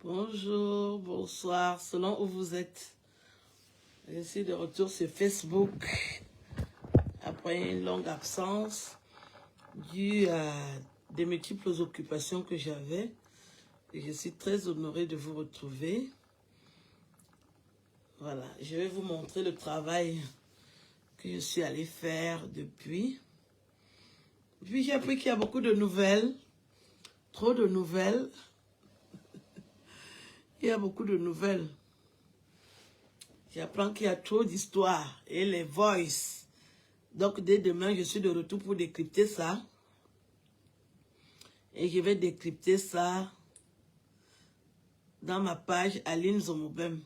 Bonjour, bonsoir, selon où vous êtes. Je suis de retour sur Facebook après une longue absence due à des multiples occupations que j'avais. Et je suis très honorée de vous retrouver. Voilà, je vais vous montrer le travail que je suis allée faire depuis. Puis j'ai appris qu'il y a beaucoup de nouvelles, trop de nouvelles. Il y a beaucoup de nouvelles. J'apprends qu'il y a trop d'histoires et les voices. Donc dès demain, je suis de retour pour décrypter ça. Et je vais décrypter ça dans ma page Aline Zomobem.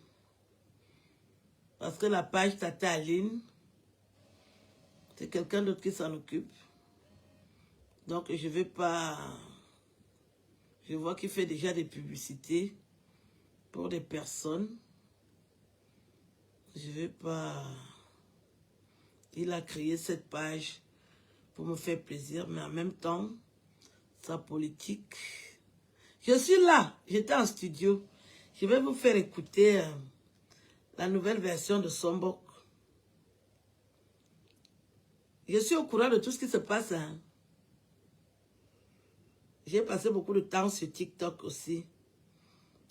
Parce que la page Tata Aline, c'est quelqu'un d'autre qui s'en occupe. Donc je vais pas... Je vois qu'il fait déjà des publicités pour des personnes. Je vais pas... Il a créé cette page pour me faire plaisir, mais en même temps, sa politique... Je suis là, j'étais en studio. Je vais vous faire écouter la nouvelle version de Sombok. Je suis au courant de tout ce qui se passe. Hein. J'ai passé beaucoup de temps sur TikTok aussi.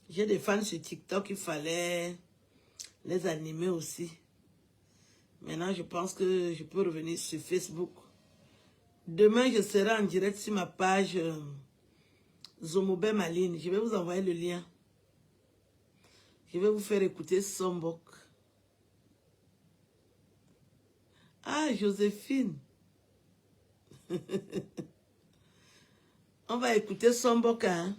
J'ai des fans sur TikTok, il fallait les animer aussi. Maintenant, je pense que je peux revenir sur Facebook. Demain, je serai en direct sur ma page Zomobem Aline. Je vais vous envoyer le lien. Je vais vous faire écouter Sombok. Ah, Joséphine. On va écouter Sombok, hein.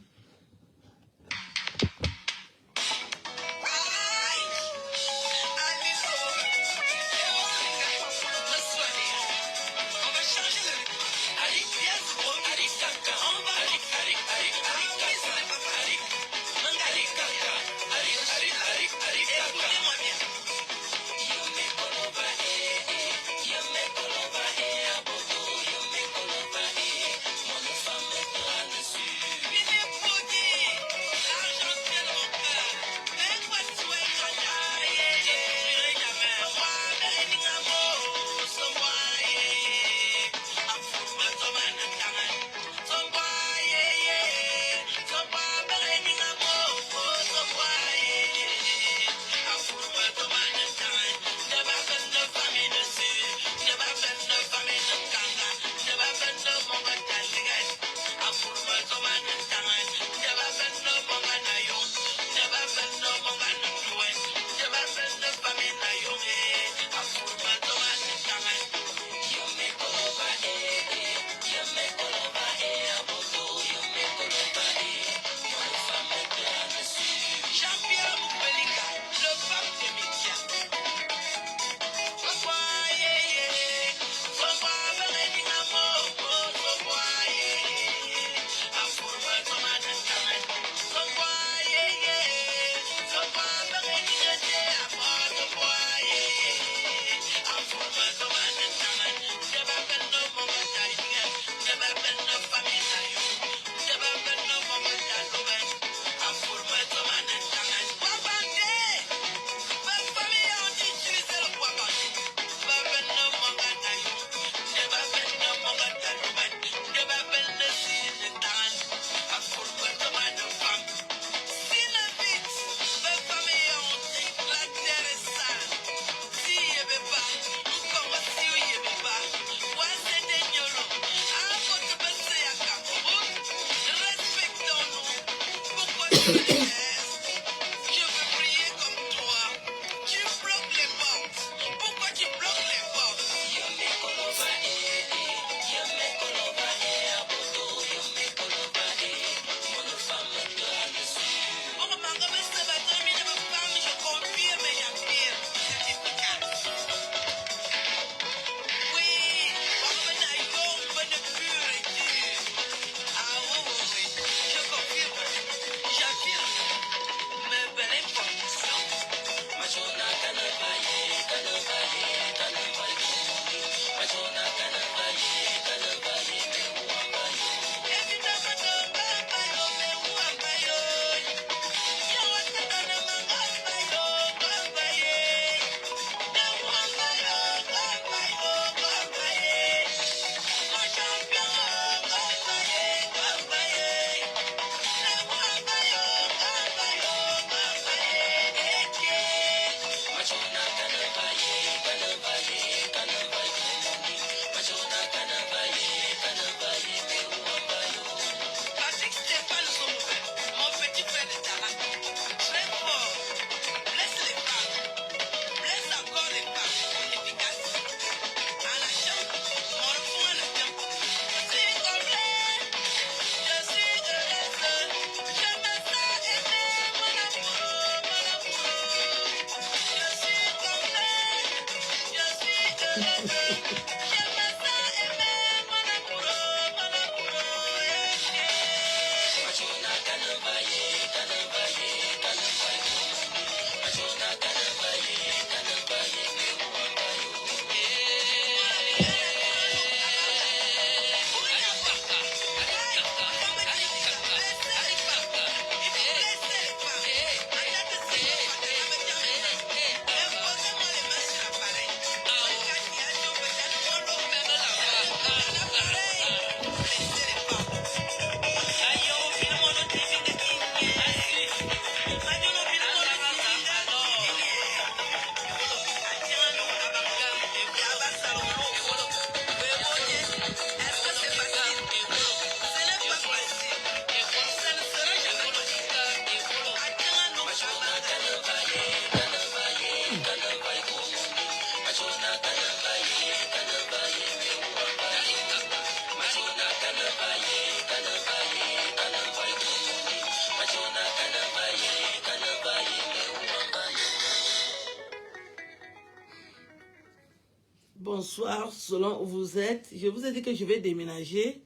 Bonsoir, selon où vous êtes. Je vous ai dit que je vais déménager.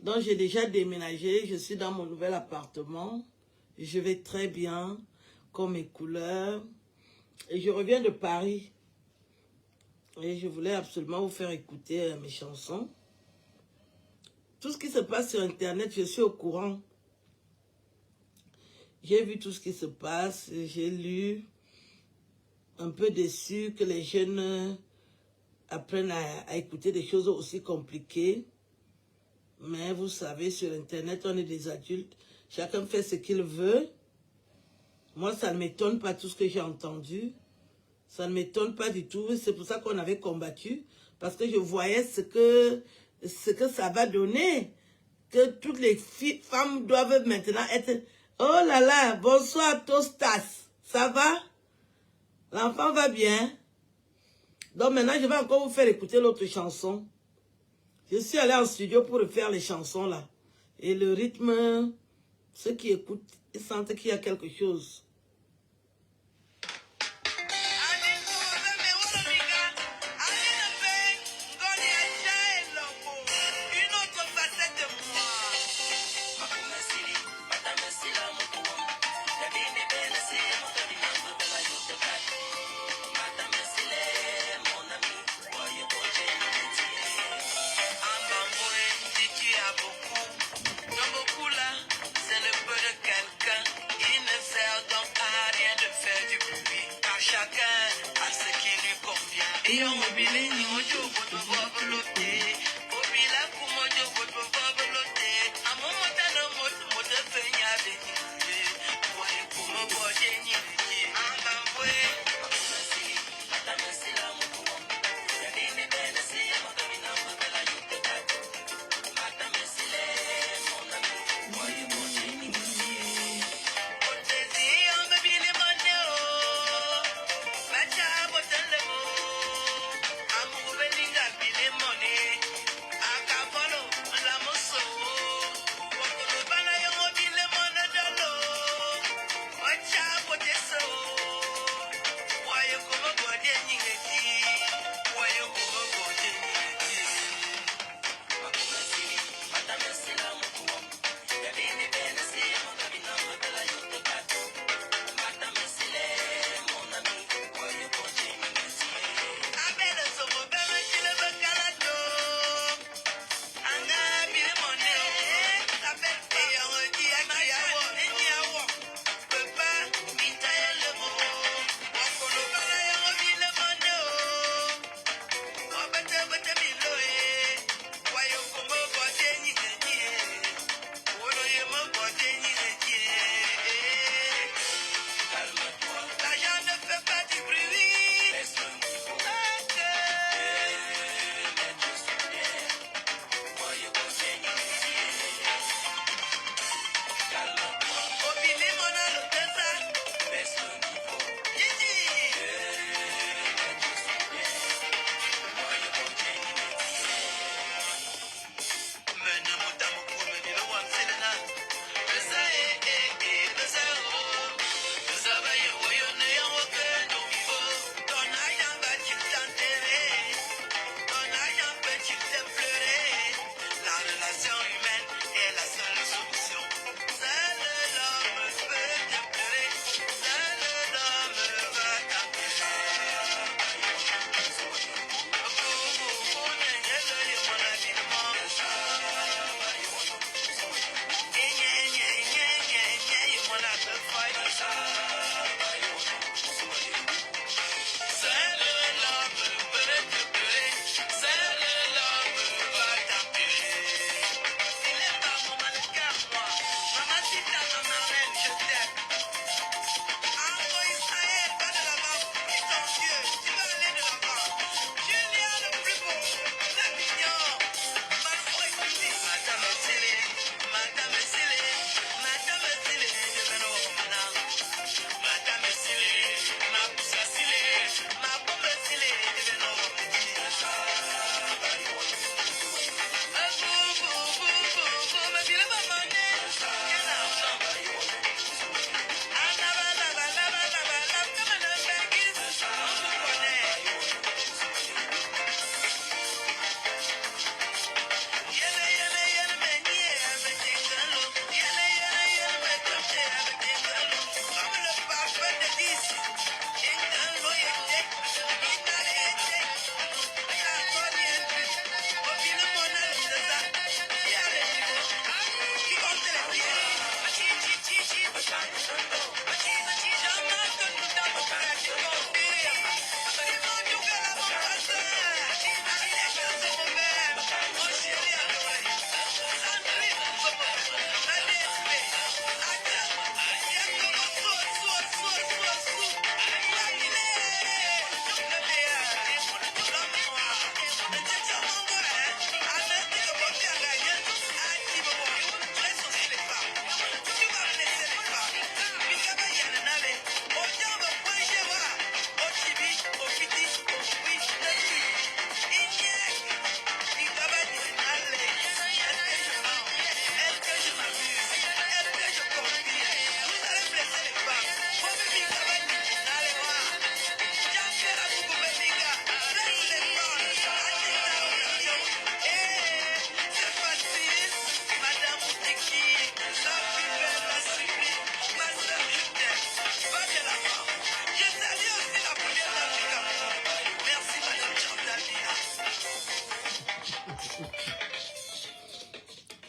Donc, j'ai déjà déménagé. Je suis dans mon nouvel appartement. Je vais très bien, comme mes couleurs. Et je reviens de Paris. Et je voulais absolument vous faire écouter mes chansons. Tout ce qui se passe sur Internet, je suis au courant. J'ai vu tout ce qui se passe. J'ai lu. Un peu déçu que les jeunes apprennent à écouter des choses aussi compliquées. Mais vous savez, sur Internet, on est des adultes. Chacun fait ce qu'il veut. Moi, ça ne m'étonne pas tout ce que j'ai entendu. Ça ne m'étonne pas du tout. C'est pour ça qu'on avait combattu. Parce que je voyais ce que ça va donner. Que toutes les femmes doivent maintenant être... Oh là là, bonsoir Tostas. Ça va? L'enfant va bien? Donc maintenant, je vais encore vous faire écouter l'autre chanson. Je suis allée en studio pour refaire les chansons là. Et le rythme, ceux qui écoutent, ils sentent qu'il y a quelque chose.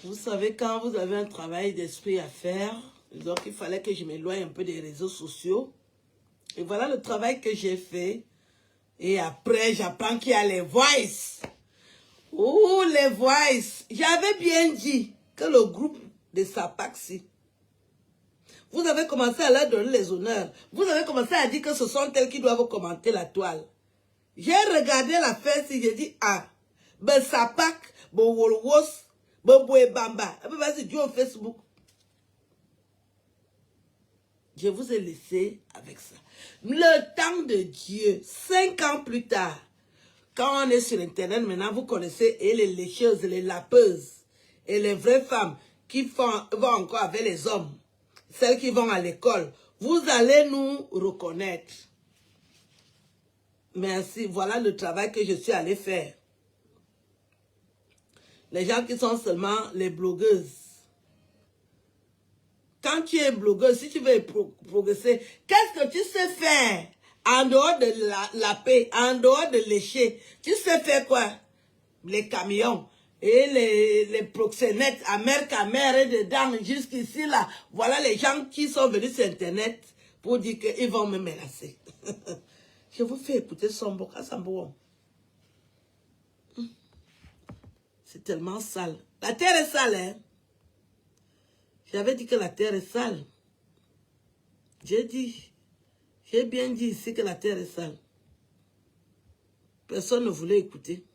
Vous savez, quand vous avez un travail d'esprit à faire, donc il fallait que je m'éloigne un peu des réseaux sociaux. Et voilà le travail que j'ai fait. Et après, j'apprends qu'il y a les voices. Oh, les voices. J'avais bien dit que le groupe de Sapaxi, vous avez commencé à leur donner les honneurs. Vous avez commencé à dire que ce sont elles qui doivent commenter la toile. J'ai regardé la fête et j'ai dit, ah, ben Sapak, ben Wolwos, ben Bouébamba. Et puis vas-y, Dieu au Facebook. Je vous ai laissé avec ça. Le temps de Dieu, 5 ans plus tard, quand on est sur Internet, maintenant vous connaissez et les lécheuses, les lapeuses, et les vraies femmes qui vont encore avec les hommes, celles qui vont à l'école, vous allez nous reconnaître. Merci, voilà le travail que je suis allé faire. Les gens qui sont seulement les blogueuses. Quand tu es blogueuse, si tu veux progresser, qu'est-ce que tu sais faire en dehors de la paix, en dehors de lécher? Tu sais faire quoi? Les camions et les proxénètes à mer et dedans jusqu'ici là. Voilà les gens qui sont venus sur Internet pour dire qu'ils vont me menacer. Je vous fais écouter Sombo. C'est tellement sale. La terre est sale, hein? J'avais dit que la terre est sale. J'ai bien dit ici que la terre est sale. Personne ne voulait écouter.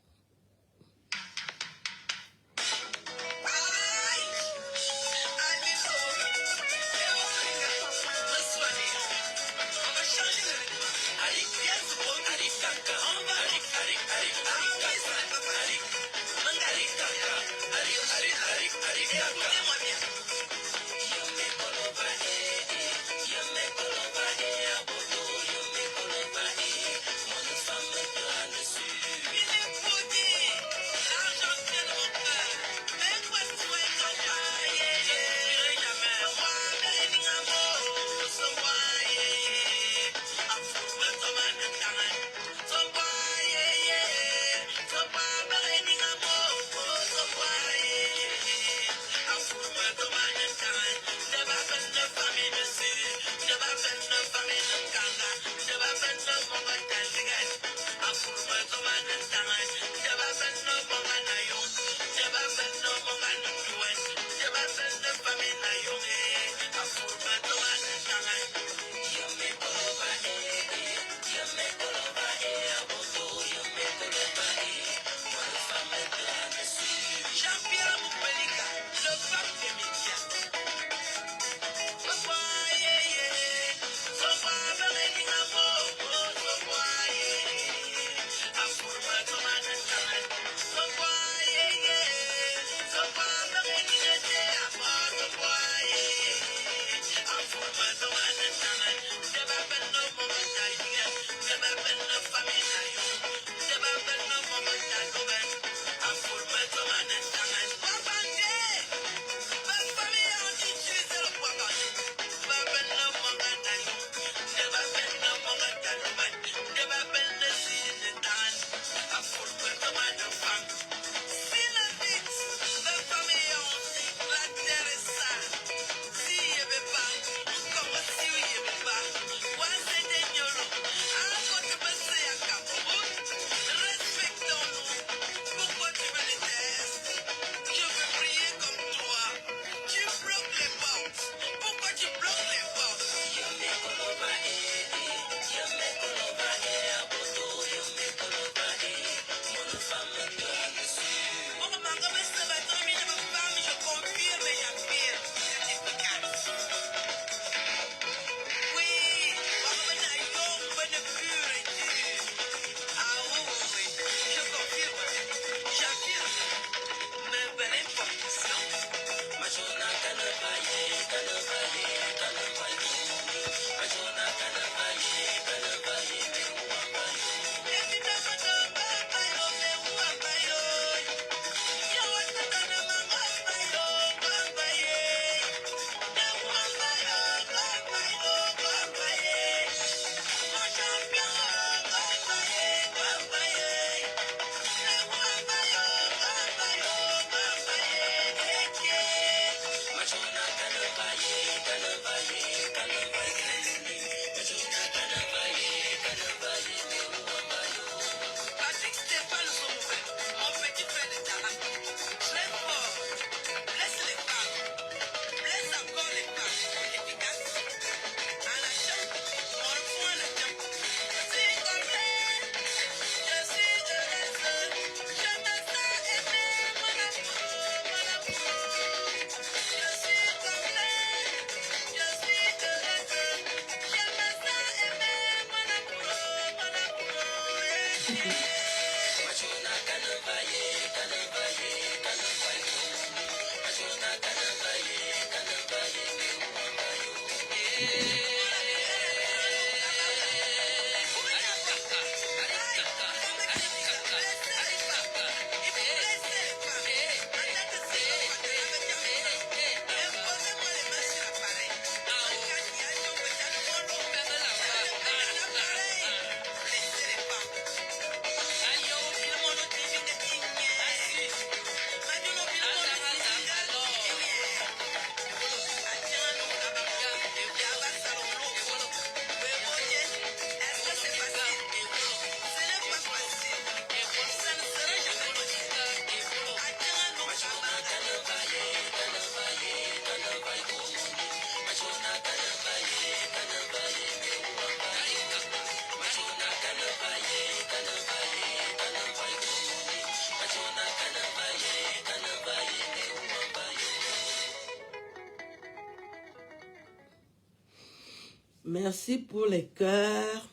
Merci pour les cœurs.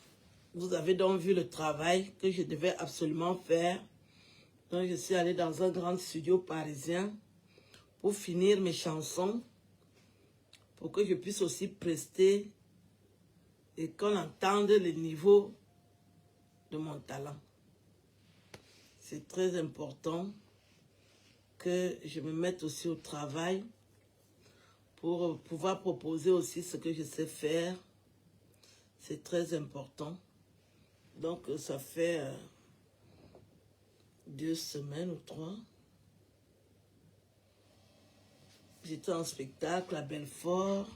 Vous avez donc vu le travail que je devais absolument faire. Donc je suis allée dans un grand studio parisien pour finir mes chansons, pour que je puisse aussi prester et qu'on entende le niveau de mon talent. C'est très important que je me mette aussi au travail pour pouvoir proposer aussi ce que je sais faire. C'est très important. Donc, ça fait 2 semaines ou 3. J'étais en spectacle à Belfort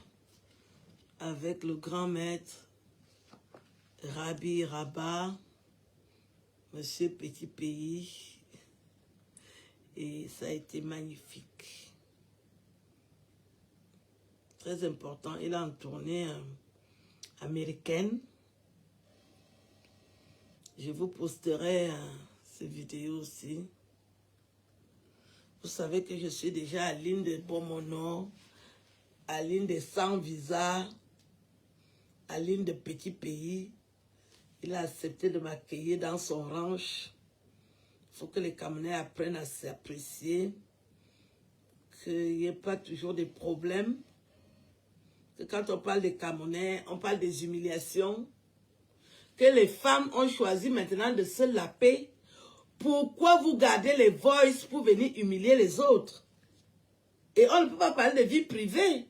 avec le grand maître Rabbi Rabat, Monsieur Petit Pays. Et ça a été magnifique. Très important. Il a en tournée américaine. Je vous posterai ces vidéos aussi. Vous savez que je suis déjà à l'île de Beaumont, à l'île de Sans Visa, à l'île de Petit Pays. Il a accepté de m'accueillir dans son ranch. Il faut que les Camerounais apprennent à s'apprécier, qu'il n'y ait pas toujours des problèmes. Que quand on parle des Camerounais, on parle des humiliations. Que les femmes ont choisi maintenant de se laper. Pourquoi vous gardez les voices pour venir humilier les autres? Et on ne peut pas parler de vie privée.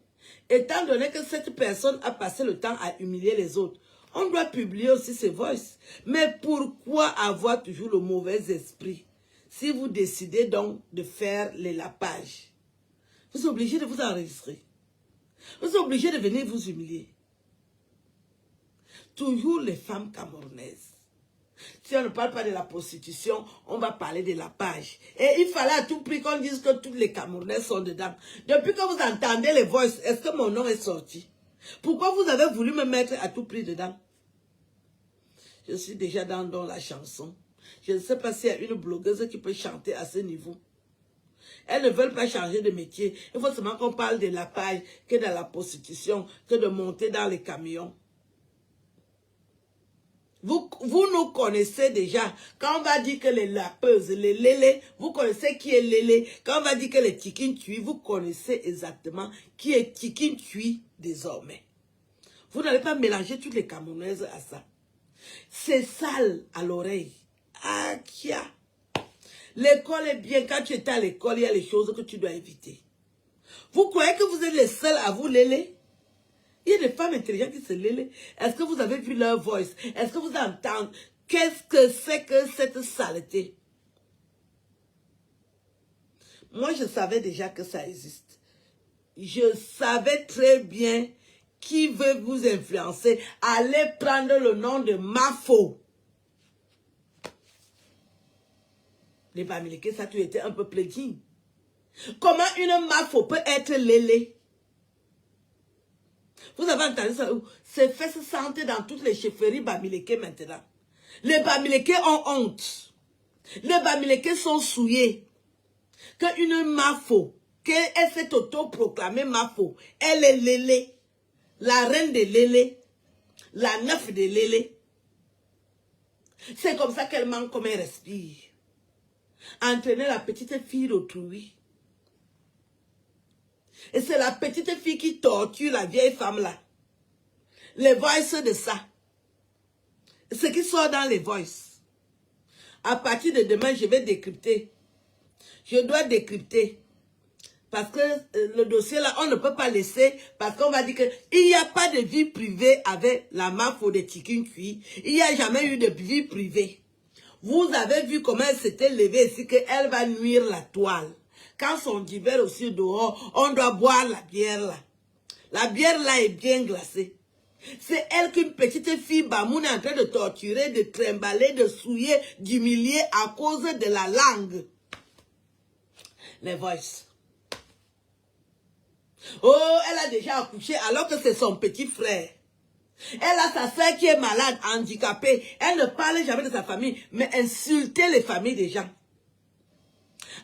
Étant donné que cette personne a passé le temps à humilier les autres, on doit publier aussi ses voices. Mais pourquoi avoir toujours le mauvais esprit? Si vous décidez donc de faire les lapages, vous êtes obligé de vous enregistrer. Vous êtes obligé de venir vous humilier. Toujours les femmes camerounaises. Si on ne parle pas de la prostitution, on va parler de lapage. Et il fallait à tout prix qu'on dise que tous les Camerounais sont dedans. Depuis que vous entendez les voix, est-ce que mon nom est sorti? Pourquoi vous avez voulu me mettre à tout prix dedans? Je suis déjà dans la chanson. Je ne sais pas s'il y a une blogueuse qui peut chanter à ce niveau. Elles ne veulent pas changer de métier. Il faut seulement qu'on parle de lapage, que de la prostitution, que de monter dans les camions. Vous nous connaissez déjà. Quand on va dire que les lapeuses, les lélés, vous connaissez qui est lélé. Quand on va dire que les tikintui, vous connaissez exactement qui est tikintui désormais. Vous n'allez pas mélanger toutes les Camerounaises à ça. C'est sale à l'oreille. Ah, kia. L'école est bien. Quand tu es à l'école, il y a les choses que tu dois éviter. Vous croyez que vous êtes les seuls à vous lélé? Il y a des femmes intelligentes qui se lélent. Est-ce que vous avez vu leur voice? Est-ce que vous entendez? Qu'est-ce que c'est que cette saleté? Moi, je savais déjà que ça existe. Je savais très bien qui veut vous influencer. Allez prendre le nom de Mafo. Les Bamileke, ça, tu étais un peu plaisir. Comment une Mafo peut être lélée? Vous avez entendu ça? C'est fait se sentir dans toutes les chefferies Bamileke maintenant. Les Bamileke ont honte. Les Bamileke sont souillés. Qu'une Mafo, qu'elle s'est auto-proclamée Mafo, elle est Lélé, la reine de Lélé, la neuf de Lélé. C'est comme ça qu'elle manque comme elle respire. Entraîner la petite fille d'autrui. Et c'est la petite fille qui torture la vieille femme là. Les voices de ça. Ce qui sort dans les voices. À partir de demain, je vais décrypter. Je dois décrypter. Parce que le dossier là, on ne peut pas laisser. Parce qu'on va dire qu'il n'y a pas de vie privée avec la mafia de Tikinkui. Il n'y a jamais eu de vie privée. Vous avez vu comment elle s'était levée ici, qu'elle va nuire la toile. Quand son hiver aussi dehors, on doit boire la bière là. La bière là est bien glacée. C'est elle qu'une petite fille Bamoun est en train de torturer, de trimballer, de souiller, d'humilier à cause de la langue. Les voices. Oh, elle a déjà accouché alors que c'est son petit frère. Elle a sa soeur qui est malade, handicapée. Elle ne parle jamais de sa famille, mais insulter les familles des gens.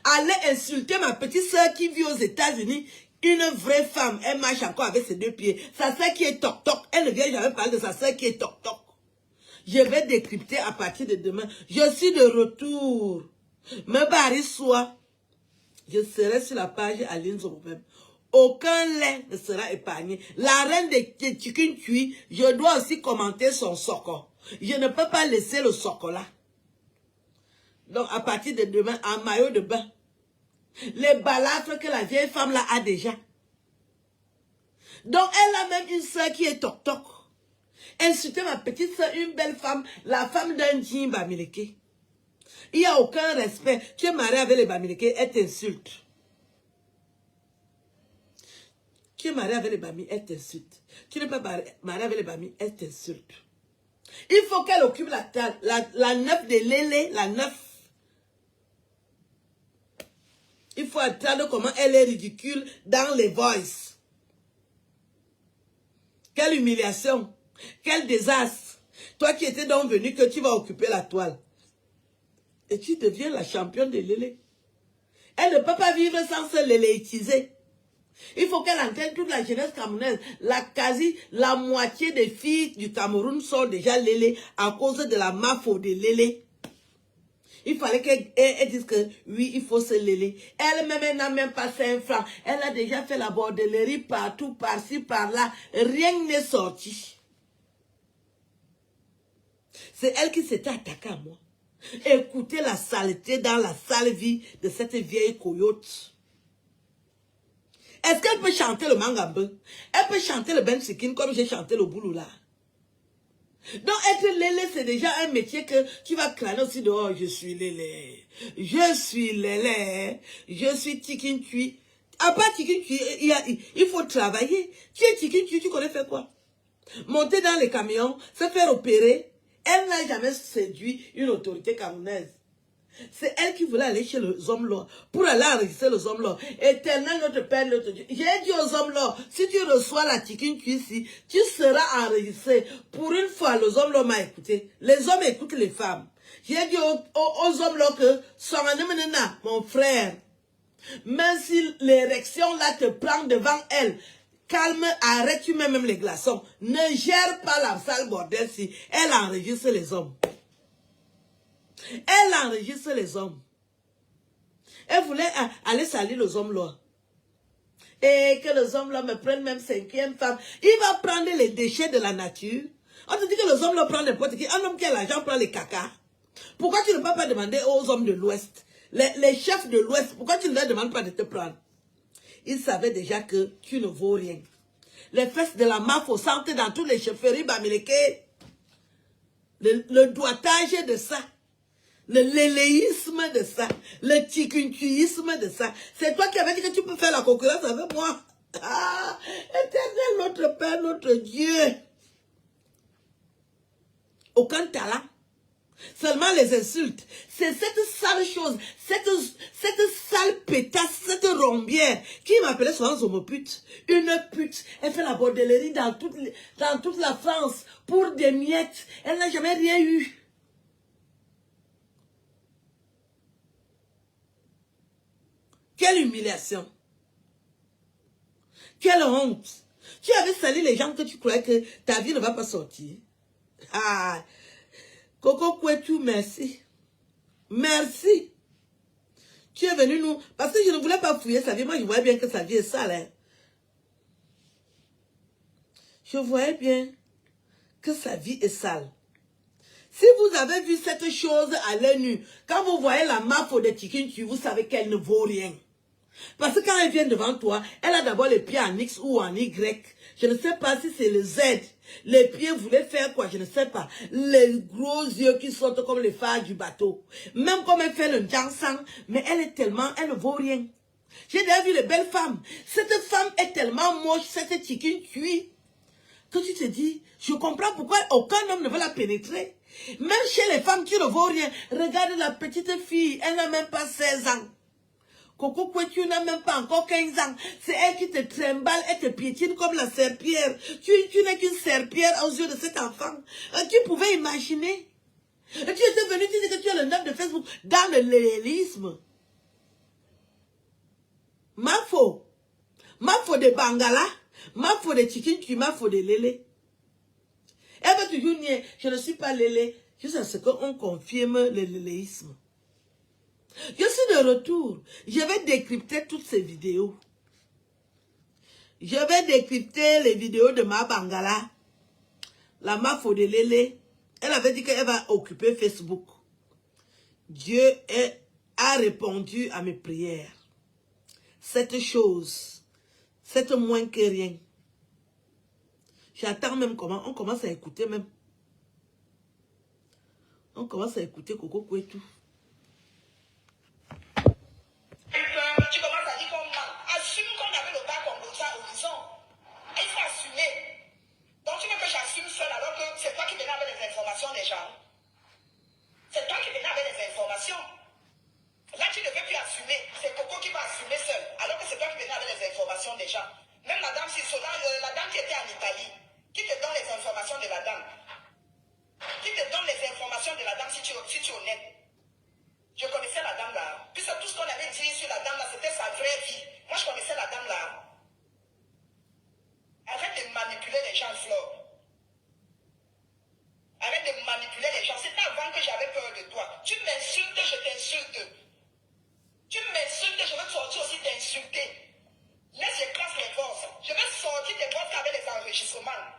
Allez insulter ma petite soeur qui vit aux États-Unis. Une vraie femme, elle marche encore avec ses deux pieds. Sa soeur qui est toc-toc, elle ne vient jamais parler de sa soeur qui est toc-toc. Je vais décrypter à partir de demain. Je suis de retour. Me barre soit. Je serai sur la page Aline Zobobem. Aucun lait ne sera épargné. La reine de Tikinkui, je dois aussi commenter son soko. Je ne peux pas laisser le soko là. Donc à partir de demain, en maillot de bain. Les balafres que la vieille femme là a déjà. Donc elle a même une soeur qui est toc-toc. Insulter ma petite soeur, une belle femme, la femme d'un djinn Bamileke. Il n'y a aucun respect. Tu es marié avec les Bamileke, elle t'insulte. Tu es marié avec les Bami, elle t'insulte. Tu n'es pas marié avec les Bami, elle t'insulte. Il faut qu'elle occupe la neuf de Lélé, la neuf. Il faut attendre comment elle est ridicule dans les voices. Quelle humiliation. Quel désastre. Toi qui étais donc venu que tu vas occuper la toile. Et tu deviens la championne de Lélé. Elle ne peut pas vivre sans se léléitiser. Il faut qu'elle entraîne toute la jeunesse camerounaise. La moitié des filles du Cameroun sont déjà Lélé à cause de la mafia de Lélé. Il fallait qu'elle dise que oui, il faut se Lélé. Elle-même, elle n'a même pas 5 francs. Elle a déjà fait la bordellerie partout, par-ci, par-là. Rien n'est sorti. C'est elle qui s'était attaquée à moi. Écoutez la saleté dans la sale vie de cette vieille coyote. Est-ce qu'elle peut chanter le mangambe? Elle peut chanter le bensikin comme j'ai chanté le bouloula. Donc être Lélé, c'est déjà un métier que tu vas crâner aussi dehors. Je suis Lélé. Je suis Lélé. Je suis Tikinkui. À part Tikinkui, il faut travailler. Tu es Tikinkui, tu connais faire quoi? Monter dans les camions, se faire opérer. Elle n'a jamais séduit une autorité camerounaise. C'est elle qui voulait aller chez les hommes là pour aller enregistrer les hommes là. Éternel notre Père, notre Dieu. J'ai dit aux hommes là, si tu reçois la Tikinkui ici, tu seras enregistré. Pour une fois, les hommes là m'ont écouté. Les hommes écoutent les femmes. J'ai dit aux hommes là que, mon frère, même si l'érection là te prend devant elle, calme, arrête, tu mets même les glaçons. Ne gère pas la sale bordel si elle enregistre les hommes. Elle enregistre les hommes. Elle voulait aller salir les hommes là. Et que les hommes là me prennent même 5e femme. Il va prendre les déchets de la nature. On te dit que les hommes là prennent n'importe qui. Un homme qui a l'argent prend les caca. Pourquoi tu ne peux pas demander aux hommes de l'Ouest, les chefs de l'Ouest, pourquoi tu ne leur demandes pas de te prendre? Ils savaient déjà que tu ne vaux rien. Les fesses de la mafia sentent dans tous les chefferies Bamileke. Le doigtage de ça. Le léléisme de ça, le tikinkuisme de ça. C'est toi qui avais dit que tu peux faire la concurrence avec moi. Ah, éternel notre Père, notre Dieu. Aucun talent. Seulement les insultes. C'est cette sale chose, cette sale pétasse, cette rombière qui m'appelait souvent Zomopute. Une pute. Elle fait la bordellerie dans toute la France pour des miettes. Elle n'a jamais rien eu. Quelle humiliation. Quelle honte. Tu avais sali les gens que tu croyais que ta vie ne va pas sortir. Ah. Coco Kwetu, merci. Merci. Tu es venu nous... Parce que je ne voulais pas fouiller sa vie. Moi, je voyais bien que sa vie est sale. Hein. Je voyais bien que sa vie est sale. Si vous avez vu cette chose à l'œil nu, quand vous voyez la mafo de Tikintu, vous savez qu'elle ne vaut rien. Parce que quand elle vient devant toi, elle a d'abord les pieds en X ou en Y. Je ne sais pas si c'est le Z. Les pieds voulaient faire quoi, je ne sais pas. Les gros yeux qui sortent comme les phares du bateau. Même comme elle fait le jansang, mais elle est tellement, elle ne vaut rien. J'ai déjà vu les belles femmes. Cette femme est tellement moche, cette Tikintu, que tu te dis, je comprends pourquoi aucun homme ne veut la pénétrer. Même chez les femmes, tu ne vaux rien. Regarde la petite fille, elle n'a même pas 16 ans. Coco Kwetu n'a même pas encore 15 ans. C'est elle qui te trimballe, elle te piétine comme la serpillère. Tu n'es qu'une serpillère aux yeux de cet enfant. Tu pouvais imaginer. Tu étais venu, tu dis que tu es le neuf de Facebook dans le lélisme. Mafo de Bangala, mafo de Tikintu, mafo de Lélé. Elle va toujours nier, je ne suis pas Lélé, jusqu'à ce qu'on confirme le léléisme. Je suis de retour. Je vais décrypter toutes ces vidéos. Je vais décrypter les vidéos de ma Bangala. La mafo de Lélé. Elle avait dit qu'elle va occuper Facebook. Dieu a répondu à mes prières. Cette chose, c'est moins que rien. J'attends même comment. On commence à écouter même. On commence à écouter Coco Kwetu. Tu commences à dire qu'on ment. Assume qu'on avait le bas comme ça au horizon. Et il faut assumer. Donc tu veux que j'assume seul alors que c'est toi qui venais avec les informations des gens. C'est toi qui venais avec les informations. Là tu ne veux plus assumer. C'est Coco qui va assumer seul. Alors que c'est toi qui venais avec les informations des gens. Même la dame, la dame qui était en Italie, qui te donne les informations de la dame. Qui te donne les informations de la dame si tu es honnête. Je connaissais la dame là. Puis tout ce qu'on avait dit sur la dame là, c'était sa vraie vie. Moi, je connaissais la dame là. Arrête de manipuler les gens, Flore. Arrête de manipuler les gens. C'était avant que j'avais peur de toi. Tu m'insultes, je t'insulte. Tu m'insultes, je vais sortir aussi t'insulter. Laisse, je classe les forces. Je vais sortir tes forces avec les enregistrements.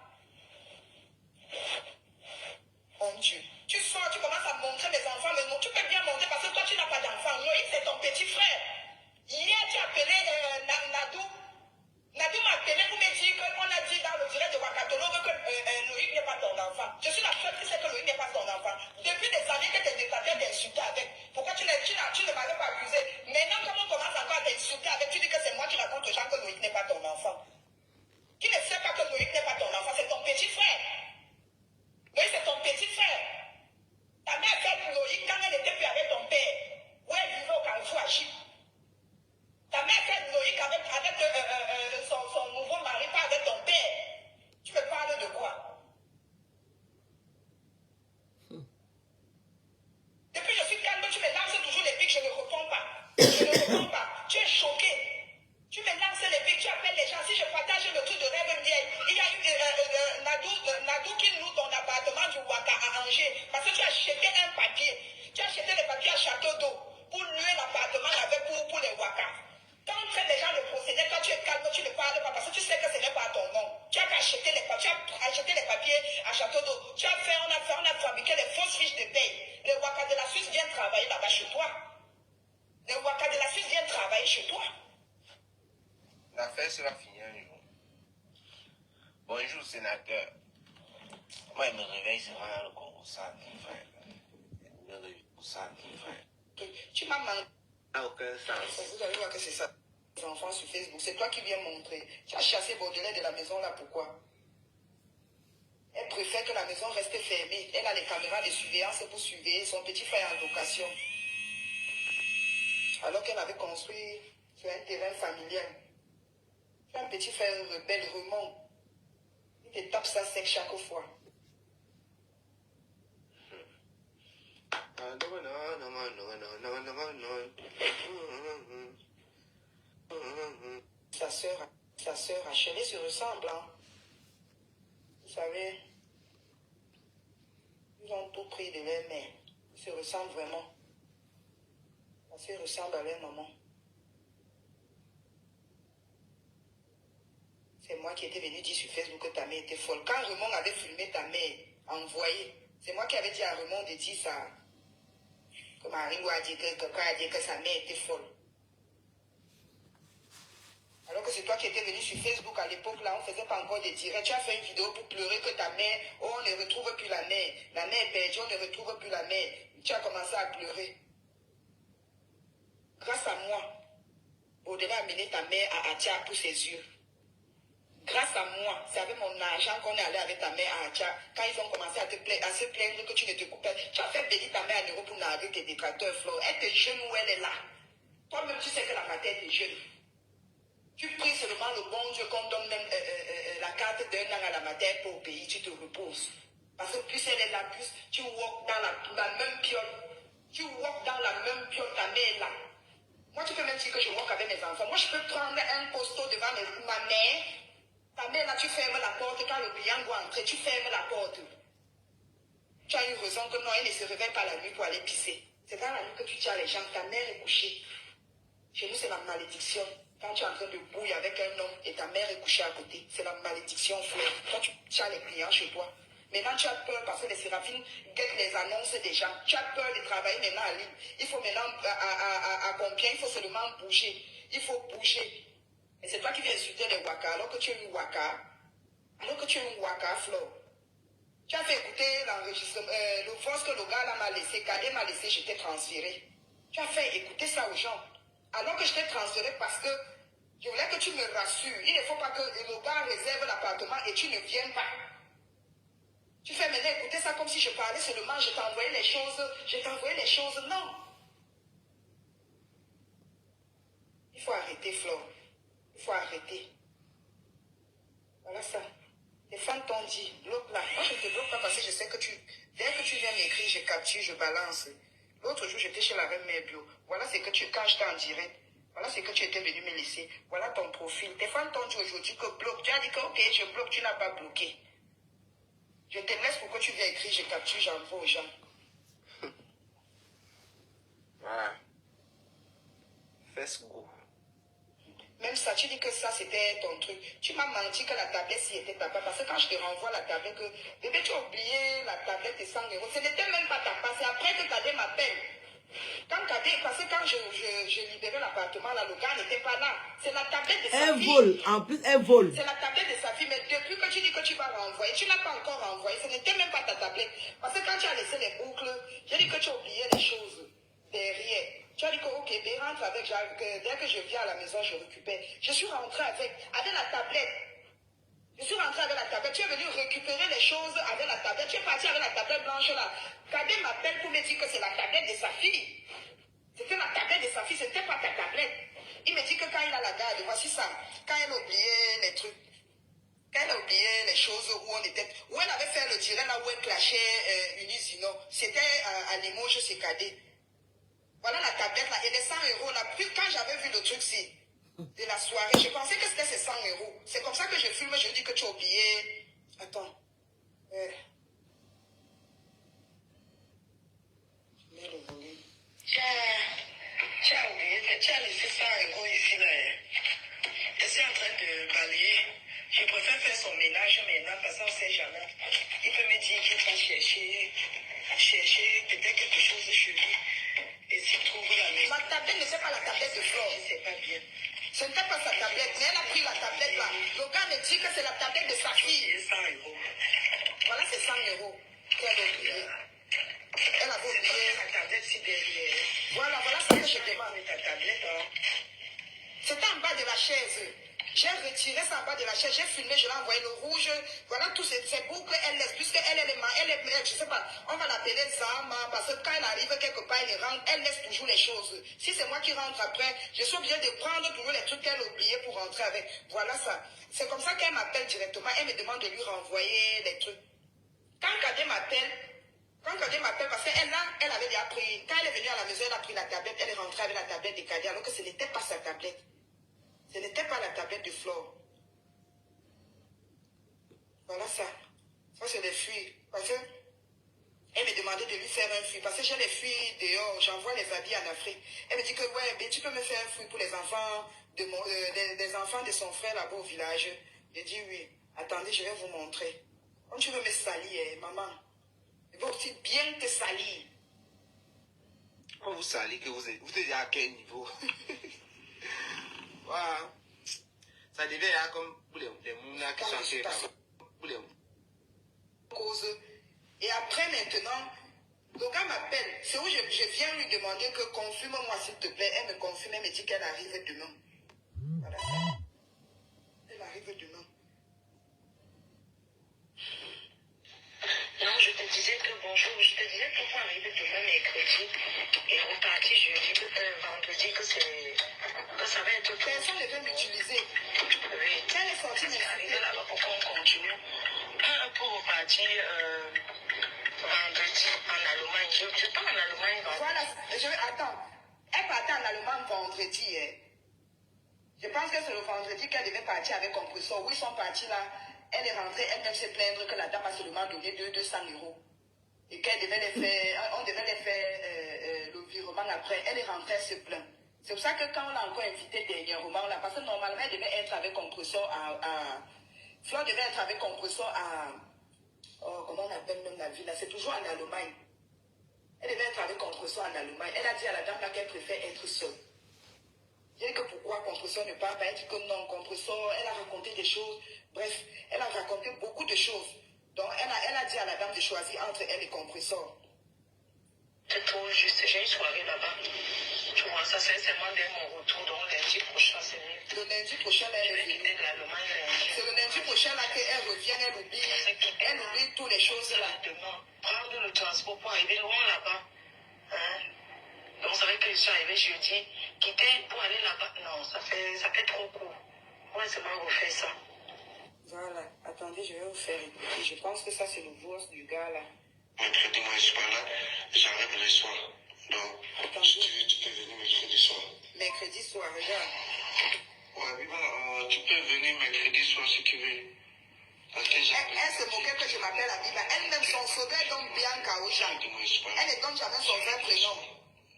Mon Dieu. Tu sors, tu commences à montrer mes enfants, mais non, tu peux bien montrer parce que toi, tu n'as pas d'enfant. Loïc, c'est ton petit frère. Hier, tu as appelé Nadou. Nadou m'a appelé pour me dire qu'on a dit dans le direct de Wakatolo que Loïc n'est pas ton enfant. Je suis la seule qui sait que Loïc n'est pas ton enfant. Depuis des années que tu es détecté d'insulter avec. Pourquoi tu ne m'avais pas accusé? Maintenant, quand on commence encore à t'insulter avec, tu dis que c'est moi qui raconte aux gens que Loïc n'est pas ton enfant. Qui ne sait pas que Loïc n'est pas ton enfant, c'est ton petit frère. Oui, c'est ton petit frère. Ta mère fait Loïc quand elle n'était plus avec ton père. Où elle vivait au Carrefour à Chypre. Ta mère fait Loïc avec son nouveau mari, pas avec ton père. Tu me parles de quoi? Depuis que je suis calme, tu me lances toujours les pics, je ne réponds pas. Je ne réponds pas. Tu es choqué. Tu me lances les pics, tu appelles les gens. Si je partage le truc de rêve vieille, il y a eu Nadou qui loue ton appartement du Ouaka à Angers. Parce que tu as acheté un papier. Tu as acheté les papiers à Château d'eau pour louer l'appartement avec pour les Ouaka. Quand on traite les gens de procédé, quand tu es calme, tu ne parles pas parce que tu sais que ce n'est pas ton nom. Tu as acheté les papiers à Château d'eau. On a fabriqué les fausses fiches de paye. Les Ouaka de la Suisse viennent travailler là-bas chez toi. Les Ouaka de la Suisse viennent travailler chez toi. L'affaire sera finie un jour. Bonjour, sénateur. Moi, il me réveille, c'est vraiment le Congo ça, mon frère. Il me réveille pour ça, mon frère. Tu m'as menti. Ça n'a aucun sens. Vous allez voir que c'est ça. Les enfants sur Facebook, c'est toi qui viens montrer. Tu as chassé Baudelaire de la maison là, pourquoi? Elle préfère que la maison reste fermée. Elle a les caméras de surveillance pour surveiller son petit frère en location. Alors qu'elle avait construit sur un terrain familial. Un petit frère rebelle remonte. Il te tape ça sec chaque fois. Sa sœur Achille se ressemble. Hein? Vous savez, ils ont tout prix de leur mère. Ils se ressemblent vraiment. Parce qu'ils ressemblent à leur maman. C'est moi qui étais venu dire sur Facebook que ta mère était folle. Quand Raymond avait filmé ta mère, envoyé, c'est moi qui avais dit à Raymond de dire ça. Que Marie a dit que sa mère était folle. Alors que c'est toi qui étais venu sur Facebook à l'époque, là, on ne faisait pas encore des directs. Tu as fait une vidéo pour pleurer que ta mère, oh, on ne retrouve plus la mère. La mère est perdue, on ne retrouve plus la mère. Tu as commencé à pleurer. Grâce à moi, Baudelaire a amené ta mère à Atia pour ses yeux. Grâce à moi, c'est avec mon argent qu'on est allé avec ta mère à Atia. Quand ils ont commencé à se plaindre que tu ne te coupes pas, tu as fait bénir ta mère à Niro pour narguer tes détracteurs, Flo. Elle te jeune où elle est là. Toi-même, tu sais que la matière est jeune. Tu pries seulement le bon Dieu qu'on donne même la carte d'un an à la matière pour le pays, tu te reposes. Parce que plus elle est là, plus tu walk dans la même piole. Tu walk dans la même piole, ta mère est là. Moi, tu peux même dire que je walk avec mes enfants. Moi, je peux prendre un costaud devant ma mère. Ta mère, là, tu fermes la porte. Quand le client doit entrer, tu fermes la porte. Tu as eu raison que non, elle ne se réveille pas la nuit pour aller pisser. C'est dans la nuit que tu tiens les gens. Ta mère est couchée. Chez nous, c'est la malédiction. Quand tu es en train de bouillir avec un homme et ta mère est couchée à côté, c'est la malédiction, frère. Quand tu as les clients chez toi. Maintenant, tu as peur parce que les séraphines guettent les annonces des gens. Tu as peur de travailler maintenant à Lille. Il faut maintenant, à combien il faut seulement bouger. Il faut bouger. Et c'est toi qui viens insulter les Waka alors que tu es une Waka. Alors que tu es une Waka, Flo. Tu as fait écouter l'enregistrement, le voice que le gars là m'a laissé, Kadé m'a laissé, je t'ai transféré. Tu as fait écouter ça aux gens. Alors que je t'ai transféré parce que je voulais que tu me rassures. Il ne faut pas que le gars réserve l'appartement et tu ne viennes pas. Tu fais maintenant écouter ça comme si je parlais seulement, je t'envoyais les choses. Non. Il faut arrêter, Flo. Il faut arrêter. Voilà ça. Les femmes t'ont dit, bloque là. Moi, je ne te bloque pas parce que je sais que dès que tu viens m'écrire, je capture, je balance. L'autre jour, j'étais chez la reine mère bio. Voilà ce que quand j'étais en direct. Voilà ce que tu étais venu me laisser. Voilà ton profil. Tes femmes t'ont dit aujourd'hui que bloque. Tu as dit que, ok, je bloque, tu n'as pas bloqué. Je te laisse pour que tu viennes écrire, je capture, j'envoie aux gens. Voilà. Fais go. Même ça, tu dis que ça, c'était ton truc. Tu m'as menti que la tablette, si était ta part. Parce que quand je te renvoie la tablette, que bébé, tu as oublié la tablette de 100 €. Ce n'était même pas ta part. C'est après que Kadé m'appelle. Parce que quand je libérais l'appartement, là, le gars n'était pas là. C'est la tablette de sa fille. Elle vole. En plus, elle vole. C'est la tablette de sa fille. Mais depuis que tu dis que tu vas renvoyer, tu n'as pas encore renvoyé. Ce n'était même pas ta tablette. Parce que quand tu as laissé les boucles, j'ai dit que tu as oublié les choses derrière. Tu as dit que, ok, ben, rentre avec, dès que je viens à la maison, je récupère. Je suis rentré avec la tablette. Je suis rentré avec la tablette. Tu es venu récupérer les choses avec la tablette. Tu es parti avec la tablette blanche là. Kadé m'appelle pour me dire que c'est la tablette de sa fille. C'était la tablette de sa fille, c'était pas ta tablette. Il me dit que quand il a la garde, voici ça. Quand elle a oublié les trucs. Quand elle a oublié les choses où elle avait fait le direct là où elle clashait Unisino. C'était à Limoges, c'est Kadé. Voilà la tablette là. Et les 100 € là. Puis quand j'avais vu le truc de la soirée, je pensais que c'était ces 100 €. C'est comme ça que je filme, je dis que tu as oublié. Attends. Je mets le volume. Tu as oublié, tu as laissé 100 € ici là. Je suis en train de balayer. Je préfère faire son ménage maintenant parce qu'on ne sait jamais. Il peut me dire qu'il va chercher peut-être quelque chose chez lui. Et s'il trouve la maison. Ma tablette ne c'est pas la tablette de Flore. Je ne sais pas bien. Ce n'était pas sa tablette, mais elle a pris la tablette là. Le gars me dit que c'est la tablette de sa fille. 100 €. Voilà, c'est 100 € qu'elle a oublié. Elle a oublié la tablette si derrière. Voilà ce que je demande. Ta tablette, hein. C'était en bas de la chaise. J'ai retiré ça en bas de la chaise, j'ai filmé, je l'ai envoyé le rouge. Voilà tous ces boucles, elle laisse, puisqu'elle est, je sais pas, on va l'appeler Zama, parce que quand elle arrive quelque part, elle laisse toujours les choses. Si c'est moi qui rentre après, je suis obligée de prendre toujours les trucs qu'elle a oubliés pour rentrer avec. Voilà ça. C'est comme ça qu'elle m'appelle directement, elle me demande de lui renvoyer les trucs. Quand Kadé m'appelle, parce qu'elle avait déjà pris, quand elle est venue à la maison, elle a pris la tablette, elle est rentrée avec la tablette de Kadé, alors que ce n'était pas sa tablette. Ce n'était pas la tablette de Flore. Voilà ça. Ça, c'est des fuites. Parce que Elle me demandait de lui faire un fruit. Parce que j'ai les fruits dehors. J'envoie les habits en Afrique. Elle me dit que, ouais, ben, tu peux me faire un fruit pour les enfants des enfants de son frère là-bas au village. Je dis oui. Attendez, je vais vous montrer. Quand tu veux me salir, maman, je vais aussi bien te salir. Quand vous salez, que vous êtes à quel niveau? Wow. Ça devait être comme pour les mounas qui chantaient là-bas. Cause. Et après, maintenant, le gars m'appelle. C'est où je viens lui demander que confirme-moi s'il te plaît. Elle me confirme, elle me dit qu'elle arrive demain. Voilà. Elle arrive demain. Non, je te disais que bonjour, je te disais que pour arriver demain mercredi et repartir jeudi, vendredi, que ça va être Personne ne veut m'utiliser. Oui. Elle est sortie Arriver là-bas pour qu'on continue. Pour repartir vendredi en Allemagne. Je pars en Allemagne vendredi. Voilà, attends. Elle partait en Allemagne vendredi. Hein. Je pense que c'est le vendredi qu'elle devait partir avec compresseur. Où ils sont partis là, elle est rentrée, elle-même se plaindre que la dame a seulement donné 200 €. Et qu'elle devait les faire, on devait les faire le virement après. Elle est rentrée, elle se plaint. C'est pour ça que quand on l'a encore invité dernièrement là, parce que normalement elle devait être avec compresseur Flore devait être avec compresseur oh, comment on appelle même la ville là, c'est toujours en Allemagne. Elle devait être avec compresseur en Allemagne. Elle a dit à la dame là qu'elle préfère être seule. Je dis que pourquoi compresseur ne parle pas. Elle dit que non, compresseur, elle a raconté des choses. Bref, elle a raconté beaucoup de choses. Donc, elle a dit à la dame de choisir entre elle et compresseur. C'est trop juste. J'ai une soirée là-bas. Tu vois, ça c'est seulement dès mon retour. Donc, lundi prochain, c'est mieux. Le lundi prochain, elle est venue. C'est le lundi prochain là qu'elle revient, elle oublie toutes les choses là. Prendre le transport pour arriver loin là-bas. Hein? Donc, c'est vrai que je suis arrivée jeudi. Quitter pour aller là-bas. Non, ça fait trop court. Moi, c'est moi refaire ça. Voilà, attendez, je vais vous faire écouter. Je pense que ça, c'est le voice du gars là. Mercredi, moi, je suis pas là. J'arrive le soir. Donc, si tu veux, tu peux venir mercredi soir. Mercredi soir, regarde. Ouais, Biba, tu peux venir mercredi soir si tu veux. Parce que Elle se moquait que je m'appelle Abiba. Elle-même, son sauveur donne Bianca aux gens. Elle ne donne jamais son vrai prénom.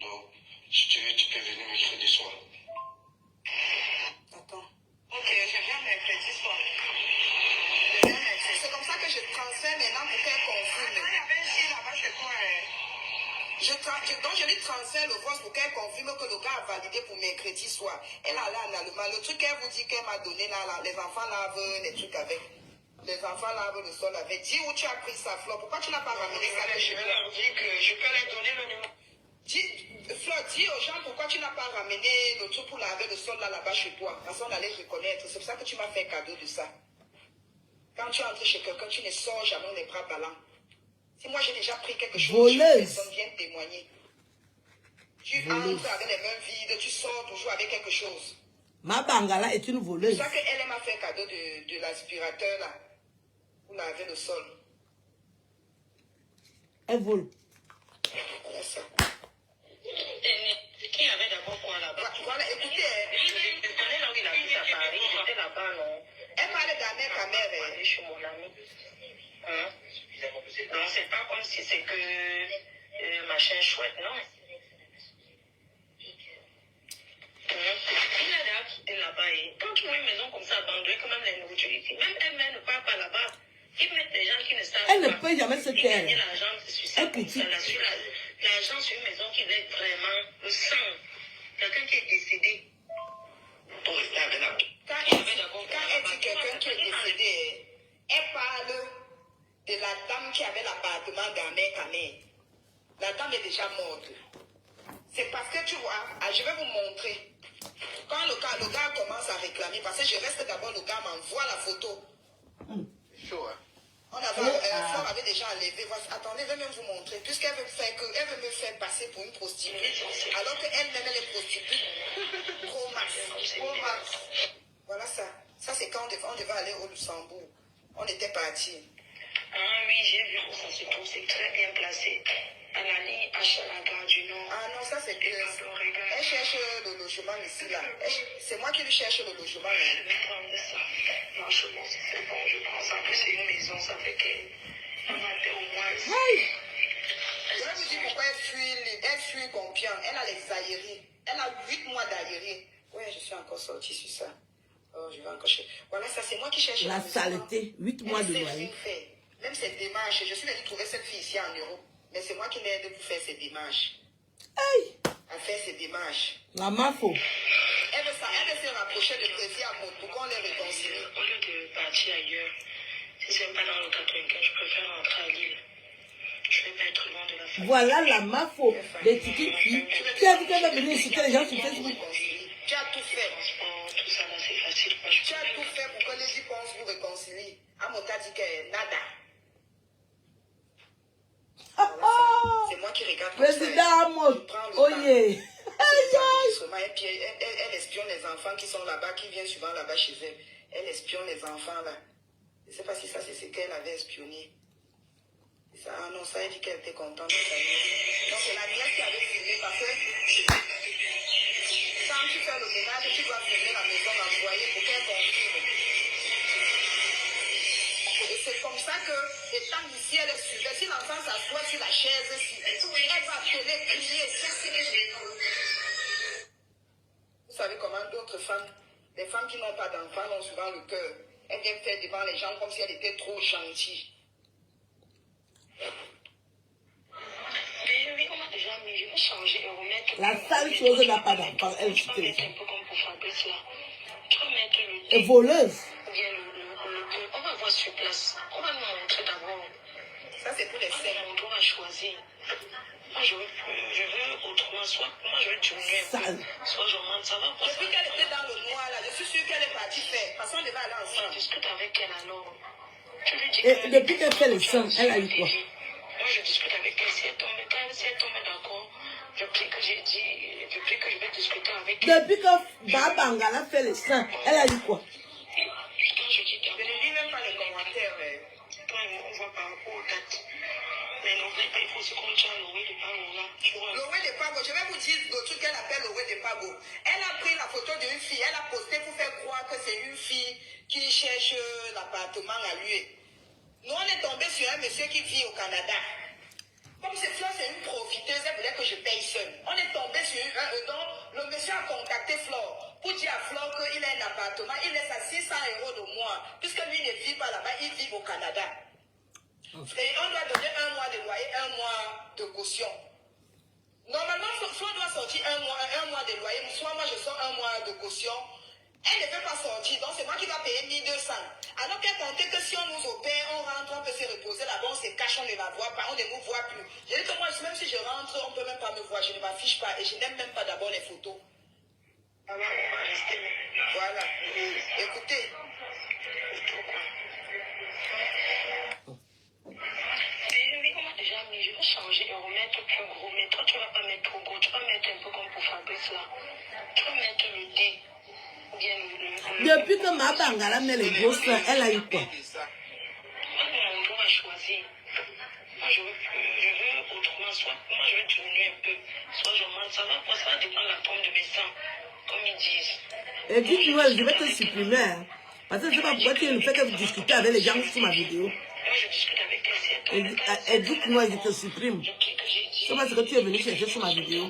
Donc, si tu veux, tu peux venir mercredi soir. Attends. Ok, je viens mercredi soir. C'est comme ça que je transfère maintenant pour qu'elle confirme. Il y avait ici là-bas, c'est quoi? Donc je lui transfère le voice pour qu'elle confirme que le gars a validé pour mercredi soir. Elle a là en Allemagne. Le truc qu'elle vous dit qu'elle m'a donné là, les enfants lavent les trucs avec. Les enfants lavent le sol avec. Dis où tu as pris ça, Flore. Pourquoi tu n'as pas ramené ça Je vais leur dire que je peux leur donner le numéro. Flore, dis aux gens pourquoi tu n'as pas ramené le truc pour laver le sol là-bas chez toi. Parce qu'on allait reconnaître. C'est pour ça que tu m'as fait cadeau de ça. Quand tu entres chez quelqu'un, tu ne sors jamais les bras ballants. Si moi j'ai déjà pris quelque chose, personne vient témoigner. Tu entres avec les mains vides, tu sors toujours avec quelque chose. Ma Bangala est une voleuse. C'est ça qu'elle m'a fait cadeau de l'aspirateur là, pour laver le sol. Elle vole. Voilà ça. Qui avait d'abord quoi là-bas? Voilà, écoutez. Je connais là où il habite à Paris, j'étais là-bas, non? Elle parlait d'Amérique à mère. Je suis mon ami. Hein? Donc c'est pas comme si c'est que machin chouette, non? Il a déjà quitté là-bas et quand tu vois une maison comme ça abandonnée, quand même les nourritures ici, même elle-même ne part pas là-bas. Ils mettent des gens qui ne savent pas. Elle ne peut jamais se taire. Ils l'argent sur ça. Elle critique. L'argent sur une maison qui laisse vraiment le sang. Quelqu'un qui est décédé. Pour rester avec la... Quand elle dit quelqu'un qui est décédé, elle parle de la dame qui avait l'appartement d'Amérique à mère. La dame est déjà morte. C'est parce que tu vois, je vais vous montrer. Quand le gars commence à réclamer, parce que je reste d'abord, le gars m'envoie la photo. Chaud, hein? Flore avait déjà enlevé. Attendez, je vais même vous montrer. Puisqu'elle veut me faire passer pour une prostituée. Alors qu'elle-même, elle est prostituée. Pro max. Voilà ça. Ça, c'est quand on devait aller au Luxembourg. On était partis. Ah oui, j'ai vu où ça se trouve. C'est très bien placé. À la ligne H, à la gare du Nord. Ah non, ça c'est clair. Elle cherche le logement ici, là. C'est moi qui lui cherche le logement. Je vais prendre ça. Franchement, c'est bon, je pense. En plus, c'est une maison, ça fait qu'on a fait au moins Je vais vous dire pourquoi elle fuit Compiègne. Elle a les aérés. Elle a 8 mois d'aérés. Ouais, je suis encore sortie sur ça. Oh, je vais encore chercher. Voilà, ça c'est moi qui cherche La saleté, 8 mois de loyer. Même ces démarches, je suis venue trouver cette fille ici en Europe. Mais c'est moi qui l'aide pour faire ces démarches. Aïe! À faire ces démarches. La mafo. Elle veut se rapprocher de Prési à Moto pour qu'on les réconcilie. Au lieu de partir ailleurs, si c'est pas dans le 95, je préfère rentrer à Lille. Je vais pas être loin de la famille. Voilà la mafo des petites filles. Qui a dit qu'elle va venir insulter les gens sur Facebook? Tu as tout fait. Tout ça là, c'est facile. Moi, Tu as tout fait pour que les gens pensent vous réconcilier. Amota dit que nada. C'est moi qui regarde. Président Amot. Oh yeah. Et puis elle espionne les enfants qui sont là-bas, qui viennent souvent là-bas chez elle. Elle espionne les enfants là. Je ne sais pas si ça c'est ce qu'elle avait espionné. Ça, non, ça elle dit qu'elle était contente de sa nièce. Donc c'est la nièce qui avait filmé parce que quand tu fais le ménage, tu dois filmer la maison d'envoyer pour qu'elle confirme. Et c'est comme ça que, étant ici, elle suivait. Si l'enfant s'assoit sur la chaise, elle va appeler, crier. Vous savez comment d'autres femmes, les femmes qui n'ont pas d'enfants, ont souvent le cœur. Elles viennent faire devant les gens comme si elles étaient trop gentilles. Oui, on m'a déjà mis, je vais changer et remettre. La sale chose n'a pas d'enfant. Elle Tu vas mettre un peu comme pour Fabrice là. Tu vas mettre le thé. est voleuse. Ou bien le on va voir sur place. On va nous montrer d'abord. Ça, c'est pour les seins. On doit choisir. Moi, je veux autrement. Soit moi, je veux diminuer un peu. Soit je rentre. Ça va pas. Depuis qu'elle était dans le noir là, je suis sûre qu'elle est partie faire. Parce qu'on devait aller Je ensemble. discute avec elle alors. Tu lui dis Et depuis qu'elle fait les seins, elle a eu quoi? Moi, je discute avec elle. Si elle tombe d'accord, je prie que j'ai dit, je prie que je vais discuter avec elle. Depuis que Babangala fait les seins, elle a eu quoi? Quand je dis Je ne lis même pas les commentaires. on voit par rapport aux dates. Mais non, il faut se compter à l'oreille de Pagola. L'Owe de Pago, je vais vous dire le truc qu'elle appelle l'Owe de Pago. Elle a pris la photo d'une fille, elle a posté pour faire croire que c'est une fille qui cherche l'appartement à lui. Nous, on est tombé sur un monsieur qui vit au Canada. Comme c'est Flore, c'est une profiteuse, elle voulait que je paye seule. On est tombé sur un donc le monsieur a contacté Flore pour dire à Flore qu'il a un appartement, il laisse à 600 € de mois, puisque lui ne vit pas là-bas, il vit au Canada. Et on doit donner 1 mois de loyer, 1 mois de caution. Normalement, Flore doit sortir 1 mois de loyer, soit moi je sors 1 mois de caution. Elle ne veut pas sortir, donc c'est moi qui va payer 1200. Alors qu'elle comptait que si on nous opère, on rentre, on peut se reposer là-bas, on se cache, on ne la voit pas, on ne nous voit plus. Je dis que moi, même si je rentre, on ne peut même pas me voir, je ne m'affiche pas et je n'aime même pas d'abord les photos. Alors, on va rester. Voilà. Écoutez. Oui, on m'a déjà mis, je vais changer et remettre plus gros. Mais toi, tu ne vas pas mettre trop gros, tu vas mettre un peu comme pour Fabrice là. Tu vas mettre le thé. Depuis que ma Bangala met les grosses seins, elle a eu quoi? On doit choisir. Moi, je veux autrement. Soit moi, je veux diminuer un peu. Soit je monte. Ça va dépendre de la forme de mes seins, comme ils disent. Et dites-moi, je vais te supprimer. Hein. Parce que je ne sais pas pourquoi tu es le fait que vous discutez avec les gens sur ma vidéo. Moi, je discute avec elle. Et dites-moi, je te supprime. C'est parce que tu es venu chercher sur ma vidéo.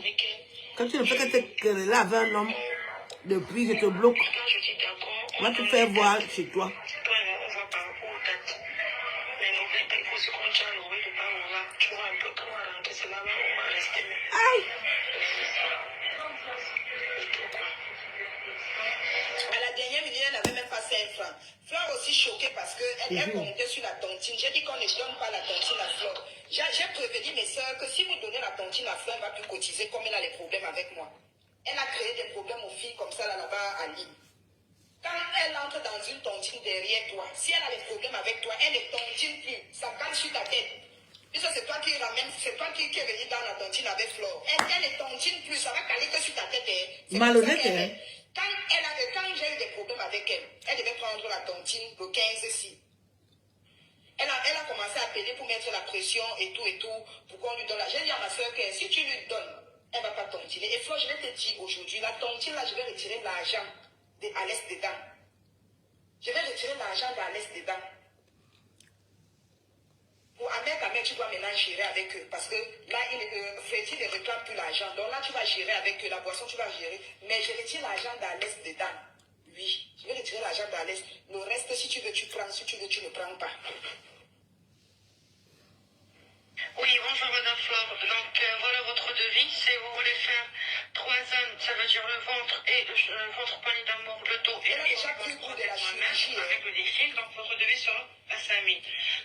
Quand tu le fais que tu es querellé avec un homme, depuis je te bloque. On va te faire voir chez toi. On voit par rapport aux dates. Mais n'oublie pas, il faut se compter à l'oreille de Pagola. Tu vois un peu comment rentrer, c'est là-bas où on va rester. Aïe! À la dernière minute, elle n'avait même pas 5 francs. Flore aussi choquée parce qu'elle comptait sur la tontine. J'ai dit qu'on ne donne pas la tontine à Flore. J'ai prévenu mes soeurs que si vous donnez la tontine à Flore, elle va plus cotiser comme elle a les problèmes avec moi. Elle a créé des problèmes aux filles comme ça là-bas à Lille. Quand elle entre dans une tontine derrière toi, si elle a des problèmes avec toi, elle ne tontine plus. Ça cale sur ta tête. Puisque c'est toi qui ramène, c'est toi qui est venu dans la tontine avec Flore. Elle ne tontine plus, ça va caler que sur ta tête. Malhonnête, hein? Quand j'ai eu des problèmes avec elle, elle devait prendre la tontine le 15 ici. Elle a commencé à appeler pour mettre la pression et tout, pour qu'on lui donne l'argent. J'ai dit à ma soeur que si tu lui donnes, elle ne va pas tontiner. Et Flore, je vais te dire aujourd'hui, la tontine là, je vais retirer l'argent à l'est dedans. Je vais retirer l'argent à l'est dedans. Pour Ahmed jamais tu dois maintenant gérer avec eux. Parce que là, Freddy ne réclame plus l'argent. Donc là, tu vas gérer avec eux. La boisson, tu vas gérer. Mais je retire l'argent d'Alès dedans. Oui, je vais retirer l'argent d'Alès. Le reste, si tu veux, tu prends. Si tu veux, tu ne prends pas. Oui, bonjour Madame Flore. Donc voilà votre devis. Si vous voulez faire 3 zones, ça veut dire le ventre et le ventre poignée d'amour, le dos et Elle a déjà pris goût de la chirurgie. avec le défil. Donc votre devis sera à 5 000.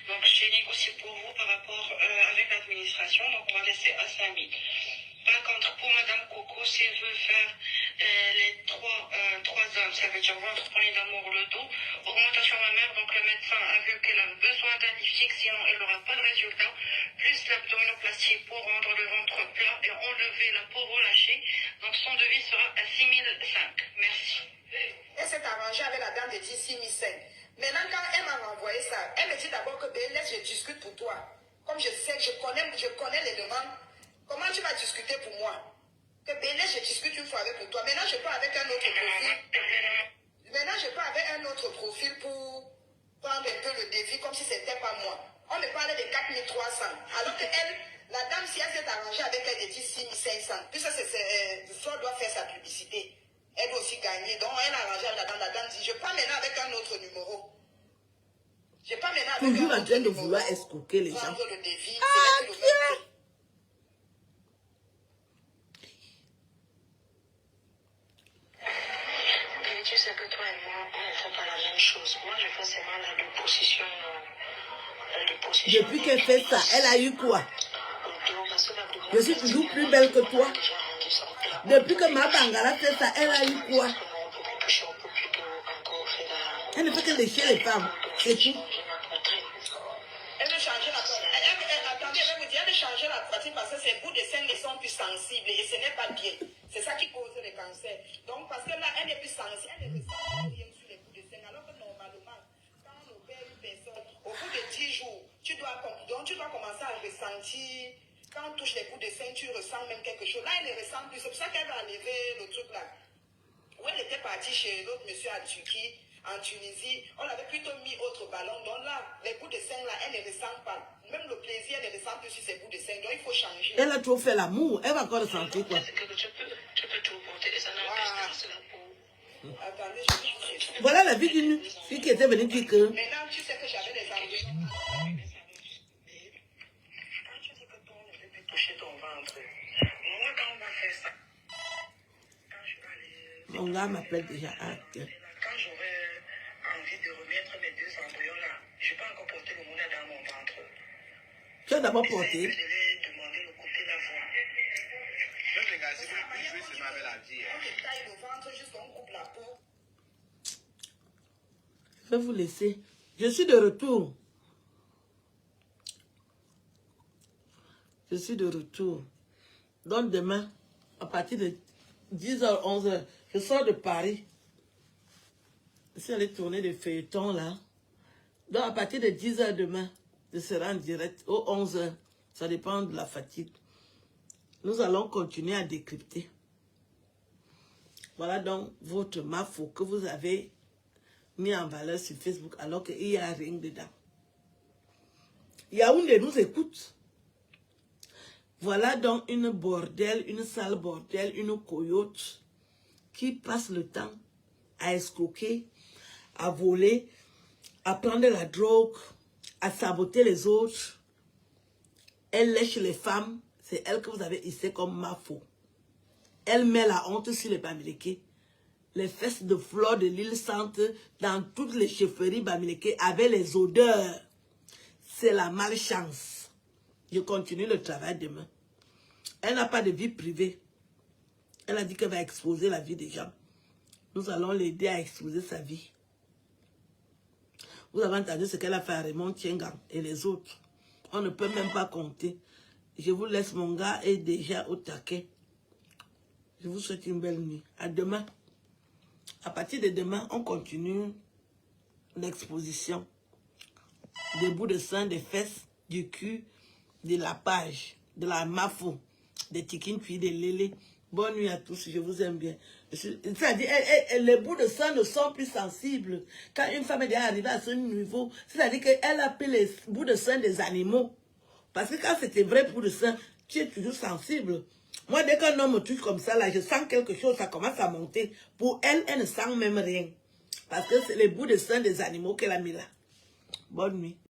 Donc j'ai négocié pour vous par rapport avec l'administration. Donc on va laisser à 5 000. Par contre, pour Madame Coco, si elle veut faire les 3 zones, ça veut dire ventre, poignée d'amour, le dos, augmentation mammaire, donc le médecin a vu qu'elle a besoin d'un lifting, sinon elle n'aura pas de résultat, plus l'abdominoplastie pour rendre le ventre plat et enlever la peau relâchée. Donc son devis sera à 6 500. Merci. Elle s'est arrangée avec la dame de 6 500. Maintenant, quand elle m'a renvoyé ça, elle me dit d'abord que ben, laisse, je discute pour toi. Comme je sais que je connais les demandes, comment tu vas discuter pour moi? Que ben, laisse, je discute une fois avec pour toi. Maintenant, je pars avec un autre profil. Maintenant, je pars avec un autre profil pour prendre un peu le défi comme si c'était pas moi. On me parlait de 4 300. Alors que elle, la dame, si elle s'est arrangée avec elle, elle dit 6 500. Puisque Flore doit faire sa publicité. Elle doit aussi gagner. Donc, elle a arrangé avec la dame. La dame dit, je pars maintenant avec un autre numéro. Je pars maintenant avec toujours un en autre train de numéro. vouloir escroquer les gens. Prendre le défi. Ah, C'est le même prix. Tu sais que toi et moi, on ne fait pas la même chose. Moi, je fais seulement la déposition. Depuis qu'elle fait ça, elle a eu quoi? Je suis toujours plus belle que toi. Depuis que ma Bangala fait ça, elle a eu quoi? Elle ne fait que lécher les femmes. C'est tout. Elle veut changer la pratique. Attendez, je vais vous dire, elle veut changer la pratique parce que ses bouts de sein ne sont plus sensibles et ce n'est pas bien. C'est ça qui cause le cancer. Donc, parce que là, elle n'est plus sensible, elle ne ressent rien sur les bouts de sein. Alors que normalement, quand on opère une personne, au bout de 10 jours, tu dois commencer à ressentir. Quand on touche les bouts de sein, tu ressens même quelque chose. Là, elle ne ressent plus. C'est pour ça qu'elle va enlever le truc là. Où elle était partie chez l'autre monsieur à Turquie, en Tunisie, on avait plutôt mis autre ballon. Donc là, les bouts de sein là, elle ne ressent pas. Même le plaisir, elle ne ressent plus sur ses bouts de sein. Donc il faut changer. Elle a trop fait l'amour. Elle va encore ressentir quoi? Tu peux tout porter et ça n'empêche pas la peau. Attendez, je vais Voilà la vie d'une fille qui était venue dire que... Maintenant, tu sais que j'avais des ambitions. Quand tu dis que toi, on ne peut plus toucher ton ventre, moi, quand on va faire ça, quand je vais aller... Mon gars m'appelle déjà. Ah, Quand j'aurai envie de remettre mes 2 embryons là, je ne vais pas encore porter le moulin dans mon ventre. tu as d'abord Je porté. vais demander le côté de la voix. On te taille le ventre jusqu'on coupe la peau. Je vais vous laisser. Je suis de retour. Je suis de retour. Donc demain, à partir de 10h, 11h, je sors de Paris. Je suis allé tourner des feuilletons là. Donc à partir de 10h demain, je serai en direct. Aux 11h, ça dépend de la fatigue. Nous allons continuer à décrypter. Voilà donc votre mafo que vous avez mis en valeur sur Facebook alors qu'il n'y a rien dedans. Yaoundé nous écoute. Voilà donc une bordel, une sale bordel, une coyote qui passe le temps à escroquer, à voler, à prendre la drogue, à saboter les autres. Elle lèche les femmes, c'est elle que vous avez ici comme mafo. Elle met la honte sur les Bamileke. Les fesses de Flore de l'île Sainte dans toutes les chefferies Bamileke avec les odeurs. C'est la malchance. Je continue le travail demain. Elle n'a pas de vie privée. Elle a dit qu'elle va exposer la vie des gens. Nous allons l'aider à exposer sa vie. Vous avez entendu ce qu'elle a fait à Raymond Tiengang et les autres. On ne peut même pas compter. Je vous laisse, mon gars est déjà au taquet. Je vous souhaite une belle nuit. À demain. À partir de demain, on continue l'exposition. Des bouts de sein, des fesses, du cul, de la page, de la mafo, des tikines puis des lélés. Bonne nuit à tous, je vous aime bien. C'est-à-dire, les bouts de sang ne sont plus sensibles. Quand une femme est déjà arrivée à ce niveau, c'est-à-dire qu'elle a pris les bouts de sang des animaux Parce que quand c'est tes vrais bouts de sang, tu es toujours sensible. Moi, dès qu'un homme me touche comme ça, là, je sens quelque chose, ça commence à monter. Pour elle, elle ne sent même rien. Parce que c'est les bouts de sang des animaux qu'elle a mis là. Bonne nuit.